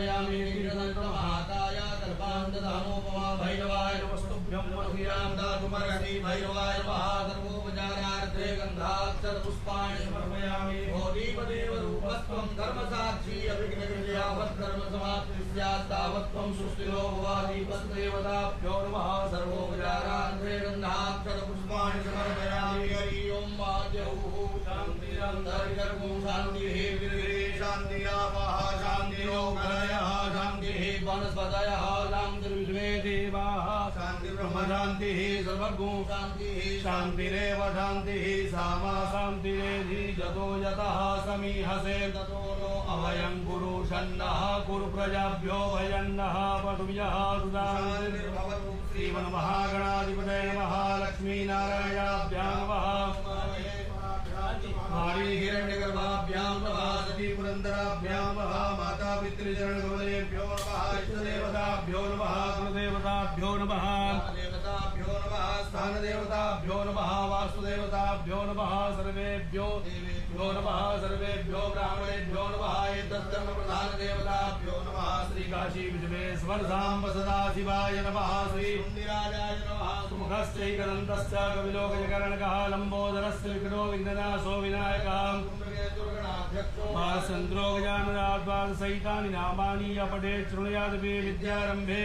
समर्पयामि नीलदन्तमहाकाय कल्पान्तदानोपमा भैरवाय नमस्तुभ्यं मधुयां दातुमर्हसि भैरवाय नमः सर्वोपचारार्थे गन्धाक्षरपुष्पाणि समर्पयामि भोदीपदेवरूपस्त्वं धर्मसाक्षी अभिघ्नकृत्यावत्कर्म स्यात् तावत्त्वं सुस्थिरो भवादीपदेवताभ्यो नमः सर्वोपचारार्थे गन्धाक्षरपुष्पाणि समर्पयामि हरि ओं माजौः शान्तिरन्तरिकर्मो शान्तिः गिरिगिरे शान्तिरापः शान्तिरोगलयः शान्तिः वनस्पतयः शान्तिर्विश्वे देवाः शान्तिर्ब्रह्म शान्तिः सर्वगुं शान्तिः शान्तिरेव शान्तिः सामा शान्तिरेधि जतो यतः समीहसे ततो नो अभयं कुरु षण्णः कुरु प्रजाभ्यो भयन्नः पटुभ्यः सुदानिर्भवतु श्रीमन्महागणाधिपतये नमः लक्ष्मीनारायणाभ्यां नमः मारी हिरण्यगर्भाभ्यां नमः सती पुरन्दराभ्यां नमः माता पितृचरणकमलेभ्यो नमः इष्टदेवताभ्यो नमः कुलदेवताभ्यो नमः देवताभ्यो नमः स्थानदेवताभ्यो नमः वास्तुदेवताभ्यो नमः सर्वेभ्यो देवेभ्यो नमः सर्वेभ्यो ब्राह्मणेभ्यो नमः एतद्धर्मप्रधानदेवताभ्यो नमः श्रीकाशी विश्वेश्वर साम्ब सदाशिवाय नमः श्रीराजाय नमः सुमुखश्चैकदन्तश्च कविलोकजकर्णकः लम्बोदरस्य विघ्नो विघ्ननाशो विनायकः चन्द्रो गजाननाद्वादशैतानि नामानि अपठे शृणुयादपि विद्यारम्भे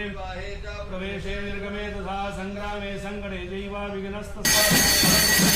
प्रवेशे निर्गमे तथा सङ्ग्रामे सङ्कटे चैव विघ्नस्तस्मात्